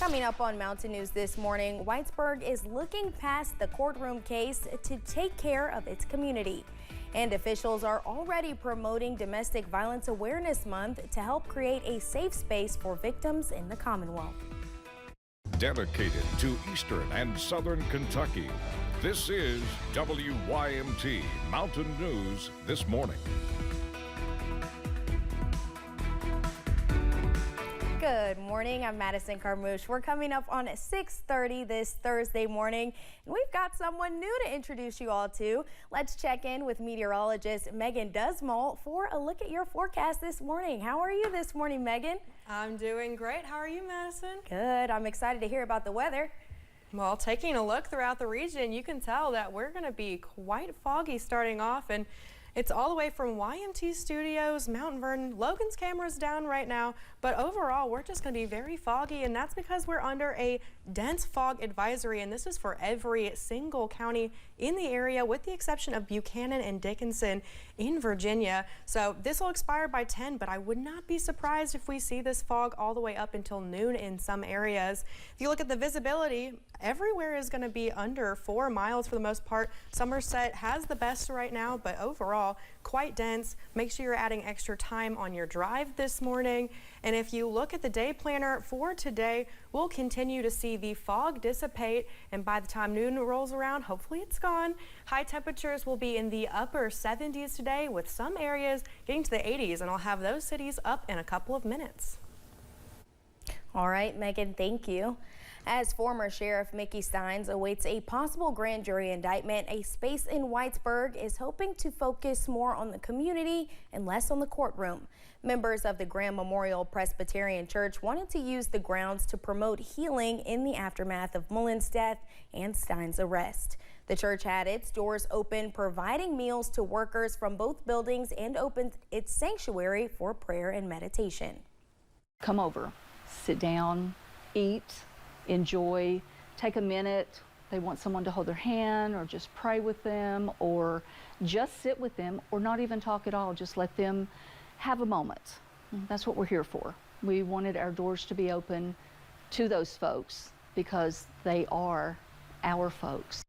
Coming up on Mountain News this morning, Whitesburg is looking past the courtroom case to take care of its community. And officials are already promoting Domestic Violence Awareness Month to help create a safe space for victims in the Commonwealth. Dedicated to Eastern and Southern Kentucky, this is WYMT Mountain News this morning. Good morning, I'm Madison Carmouche. We're coming up on 6:30 this Thursday morning, and we've got someone new to introduce you all to. Let's check in with meteorologist Megan Dusmall for a look at your forecast this morning. How are you this morning, Megan? I'm doing great. How are you, Madison? Good. I'm excited to hear about the weather. Well, taking a look throughout the region, you can tell that we're going to be quite foggy starting off, and it's all the way from YMT Studios, Mount Vernon. Logan's camera's down right now, but overall we're just going to be very foggy, and that's because we're under a dense fog advisory, and this is for every single county in the area with the exception of Buchanan and Dickinson in Virginia. So this will expire by 10, but I would not be surprised if we see this fog all the way up until noon in some areas. If you look at the visibility, everywhere is going to be under 4 miles for the most part. Somerset has the best right now, but overall quite dense. Make sure you're adding extra time on your drive this morning. And if you look at the day planner for today, we'll continue to see the fog dissipate, and by the time noon rolls around, hopefully it's gone. High temperatures will be in the upper 70s today, with some areas getting to the 80s, and I'll have those cities up in a couple of minutes. All right, Megan, thank you. As former Sheriff Mickey Steins awaits a possible grand jury indictment, a space in Whitesburg is hoping to focus more on the community and less on the courtroom. Members of the Graham Memorial Presbyterian Church wanted to use the grounds to promote healing in the aftermath of Mullen's death and Steins' arrest. The church had its doors open, providing meals to workers from both buildings, and opened its sanctuary for prayer and meditation. Come over, sit down, eat, enjoy, take a minute. They want someone to hold their hand or just pray with them or just sit with them or not even talk at all. Just let them have a moment. That's what we're here for. We wanted our doors to be open to those folks because they are our folks.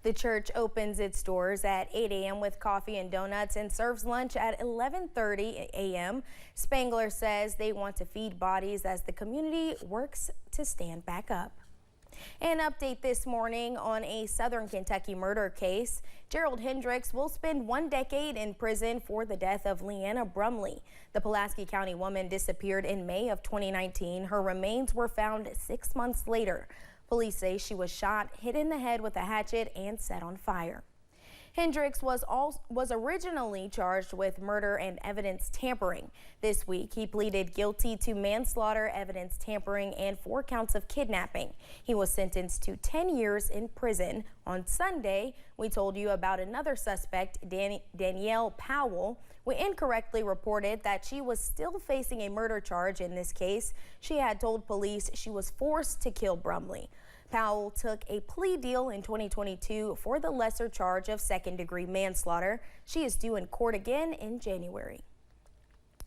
The church opens its doors at 8 a.m. with coffee and donuts and serves lunch at 11:30 a.m. Spangler says they want to feed bodies as the community works to stand back up. An update this morning on a Southern Kentucky murder case. Gerald Hendricks will spend 1 decade in prison for the death of Leanna Brumley. The Pulaski County woman disappeared in May of 2019. Her remains were found 6 months later. Police say she was shot, hit in the head with a hatchet, and set on fire. Hendricks was originally charged with murder and evidence tampering. This week, he pleaded guilty to manslaughter, evidence tampering, and 4 counts of kidnapping. He was sentenced to 10 years in prison. On Sunday, we told you about another suspect, Danielle Powell. We incorrectly reported that she was still facing a murder charge in this case. She had told police she was forced to kill Brumley. Powell took a plea deal in 2022 for the lesser charge of second-degree manslaughter. She is due in court again in January.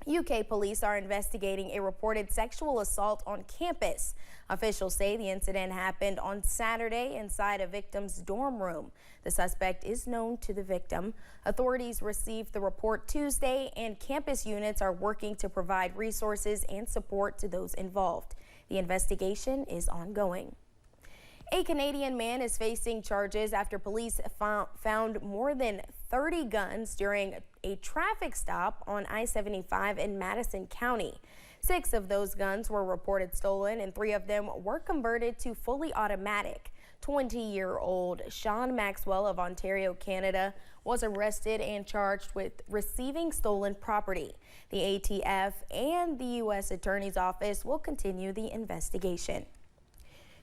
UK police are investigating a reported sexual assault on campus. Officials say the incident happened on Saturday inside a victim's dorm room. The suspect is known to the victim. Authorities received the report Tuesday, and campus units are working to provide resources and support to those involved. The investigation is ongoing. A Canadian man is facing charges after police found more than 30 guns during a traffic stop on I-75 in Madison County. 6 of those guns were reported stolen, and 3 of them were converted to fully automatic. 20-year-old Sean Maxwell of Ontario, Canada, was arrested and charged with receiving stolen property. The ATF and the U.S. Attorney's Office will continue the investigation.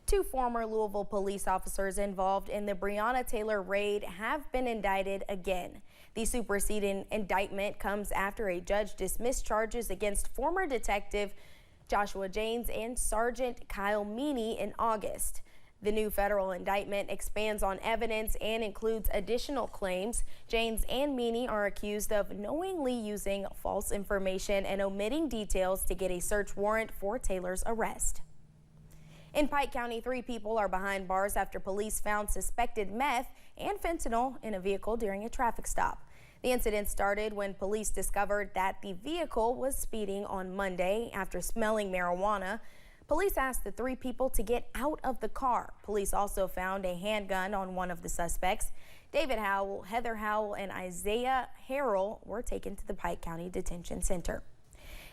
2 former Louisville police officers involved in the Breonna Taylor raid have been indicted again. The superseding indictment comes after a judge dismissed charges against former detective Joshua Janes and Sergeant Kyle Meany in August. The new federal indictment expands on evidence and includes additional claims. Janes and Meany are accused of knowingly using false information and omitting details to get a search warrant for Taylor's arrest. In Pike County, 3 people are behind bars after police found suspected meth and fentanyl in a vehicle during a traffic stop. The incident started when police discovered that the vehicle was speeding on Monday after smelling marijuana. Police asked the 3 people to get out of the car. Police also found a handgun on one of the suspects. David Howell, Heather Howell, and Isaiah Harrell were taken to the Pike County Detention Center.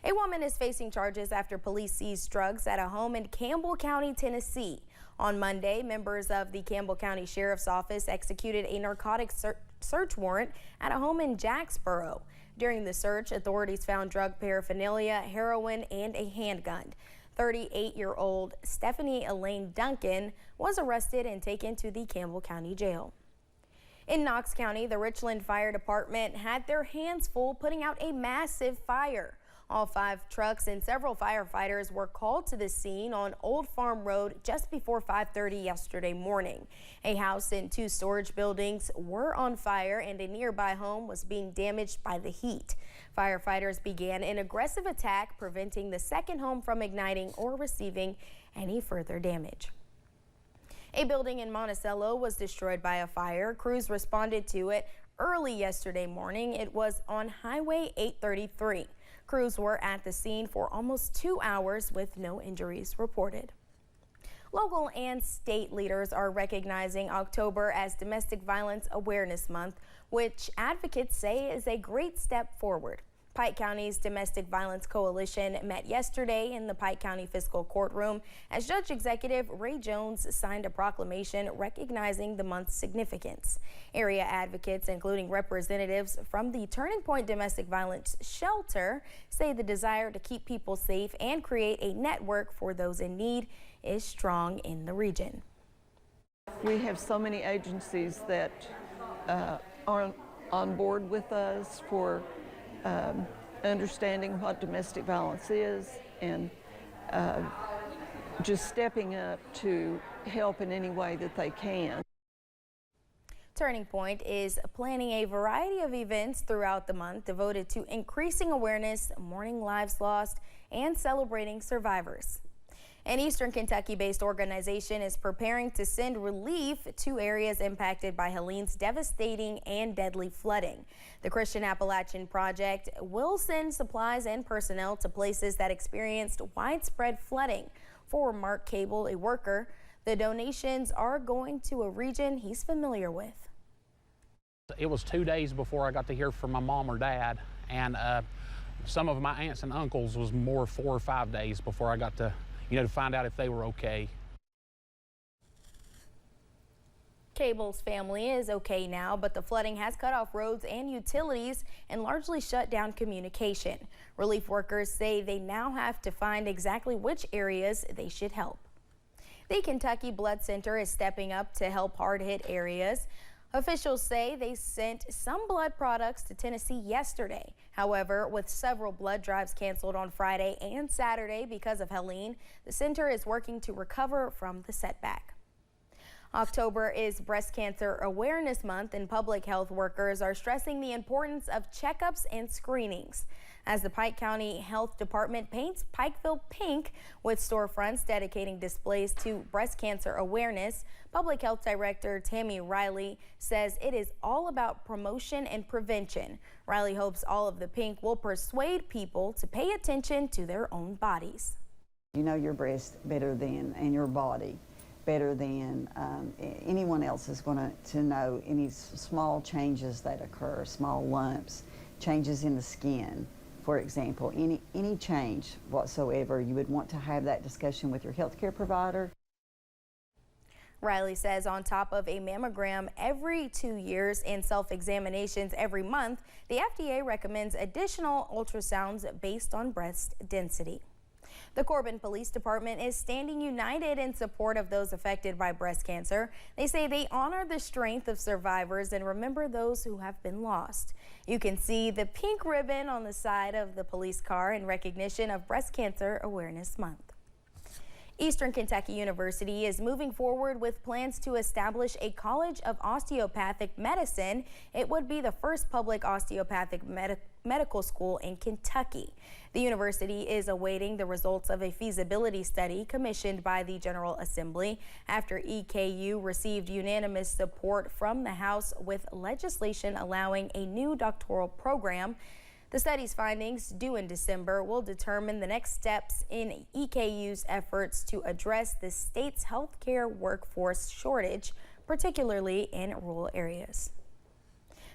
A woman is facing charges after police seized drugs at a home in Campbell County, Tennessee. On Monday, members of the Campbell County Sheriff's Office executed a narcotic search warrant at a home in Jacksboro. During the search, authorities found drug paraphernalia, heroin, and a handgun. 38-year-old Stephanie Elaine Duncan was arrested and taken to the Campbell County Jail. In Knox County, the Richland Fire Department had their hands full putting out a massive fire. All 5 trucks and several firefighters were called to the scene on Old Farm Road just before 5:30 yesterday morning. A house and 2 storage buildings were on fire and a nearby home was being damaged by the heat. Firefighters began an aggressive attack, preventing the second home from igniting or receiving any further damage. A building in Monticello was destroyed by a fire. Crews responded to it early yesterday morning. It was on Highway 833. Crews were at the scene for almost 2 hours with no injuries reported. Local and state leaders are recognizing October as Domestic Violence Awareness Month, which advocates say is a great step forward. Pike County's Domestic Violence Coalition met yesterday in the Pike County Fiscal Courtroom as Judge Executive Ray Jones signed a proclamation recognizing the month's significance. Area advocates, including representatives from the Turning Point Domestic Violence Shelter, say the desire to keep people safe and create a network for those in need is strong in the region. We have so many agencies that are on board with us for understanding what domestic violence is and just stepping up to help in any way that they can. Turning Point is planning a variety of events throughout the month devoted to increasing awareness, mourning lives lost, and celebrating survivors. An Eastern Kentucky-based organization is preparing to send relief to areas impacted by Helene's devastating and deadly flooding. The Christian Appalachian Project will send supplies and personnel to places that experienced widespread flooding. For Mark Cable, a worker, the donations are going to a region he's familiar with. It was 2 days before I got to hear from my mom or dad, and some of my aunts and uncles was more 4 or 5 days before I got to to find out if they were okay. Cable's family is okay now, but the flooding has cut off roads and utilities and largely shut down communication. Relief workers say they now have to find exactly which areas they should help. The Kentucky Blood Center is stepping up to help hard-hit areas. Officials say they sent some blood products to Tennessee yesterday. However, with several blood drives canceled on Friday and Saturday because of Helene, the center is working to recover from the setback. October is Breast Cancer Awareness Month, and public health workers are stressing the importance of checkups and screenings. As the Pike County Health Department paints Pikeville pink with storefronts dedicating displays to breast cancer awareness, Public Health Director Tammy Riley says it is all about promotion and prevention. Riley hopes all of the pink will persuade people to pay attention to their own bodies. You know your breast better than, and your body better than anyone else is going to know any small changes that occur, small lumps, changes in the skin. For example, any change whatsoever, you would want to have that discussion with your healthcare provider. Riley says on top of a mammogram every 2 years and self-examinations every month, the FDA recommends additional ultrasounds based on breast density. The Corbin Police Department is standing united in support of those affected by breast cancer. They say they honor the strength of survivors and remember those who have been lost. You can see the pink ribbon on the side of the police car in recognition of Breast Cancer Awareness Month. Eastern Kentucky University is moving forward with plans to establish a College of Osteopathic Medicine. It would be the first public osteopathic Medical School in Kentucky. The university is awaiting the results of a feasibility study commissioned by the General Assembly after EKU received unanimous support from the House with legislation allowing a new doctoral program. The study's findings, due in December, will determine the next steps in EKU's efforts to address the state's healthcare workforce shortage, particularly in rural areas.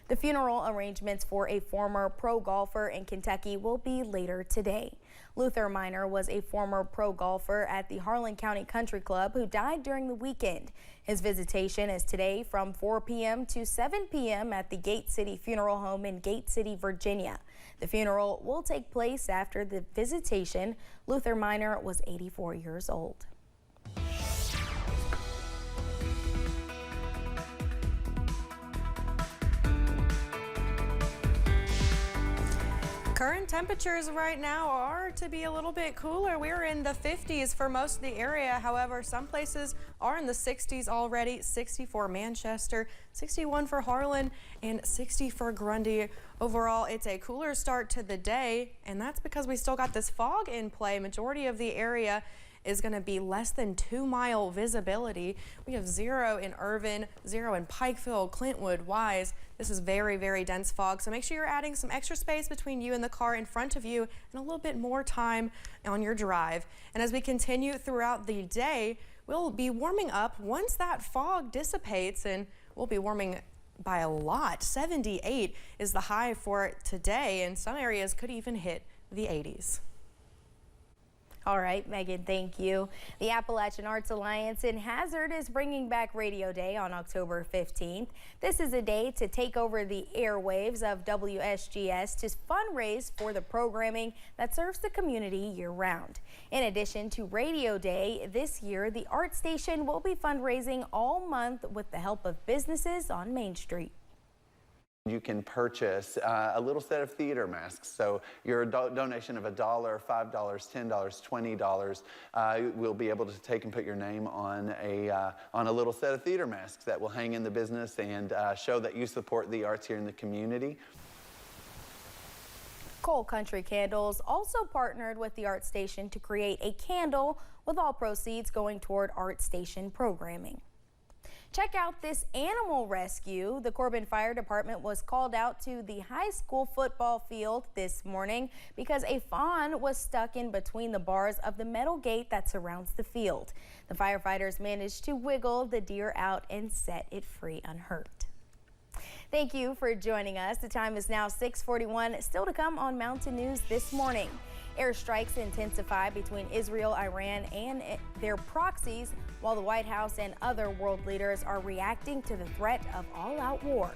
The funeral arrangements for a former pro golfer in Kentucky will be later today. Luther Minor was a former pro golfer at the Harlan County Country Club who died during the weekend. His visitation is today from 4 p.m. to 7 p.m. at the Gate City Funeral Home in Gate City, Virginia. The funeral will take place after the visitation. Luther Minor was 84 years old. Current temperatures right now are to be a little bit cooler. We're in the 50s for most of the area. However, some places are in the 60s already. 60 for Manchester, 61 for Harlan, and 60 for Grundy. Overall, it's a cooler start to the day, and that's because we still got this fog in play. Majority of the area is going to be less than 2-mile visibility. We have 0 in Irvin, 0 in Pikeville, Clintwood, Wise. This is very, very dense fog, so make sure you're adding some extra space between you and the car in front of you and a little bit more time on your drive. And as we continue throughout the day, we'll be warming up once that fog dissipates, and we'll be warming by a lot. 78 is the high for today, and some areas could even hit the 80s. All right, Megan, thank you. The Appalachian Arts Alliance in Hazard is bringing back Radio Day on October 15th. This is a day to take over the airwaves of WSGS to fundraise for the programming that serves the community year-round. In addition to Radio Day, this year, the art station will be fundraising all month with the help of businesses on Main Street. You can purchase a little set of theater masks. So your donation of $1, $5, $10, $20 will be able to take and put your name on a little set of theater masks that will hang in the business and show that you support the arts here in the community. Cole Country Candles also partnered with the art station to create a candle with all proceeds going toward art station programming. Check out this animal rescue. The Corbin Fire Department was called out to the high school football field this morning because a fawn was stuck in between the bars of the metal gate that surrounds the field. The firefighters managed to wiggle the deer out and set it free unhurt. Thank you for joining us. The time is now 6:41. Still to come on Mountain News this morning. Airstrikes intensify between Israel, Iran, and their proxies, while the White House and other world leaders are reacting to the threat of all-out war.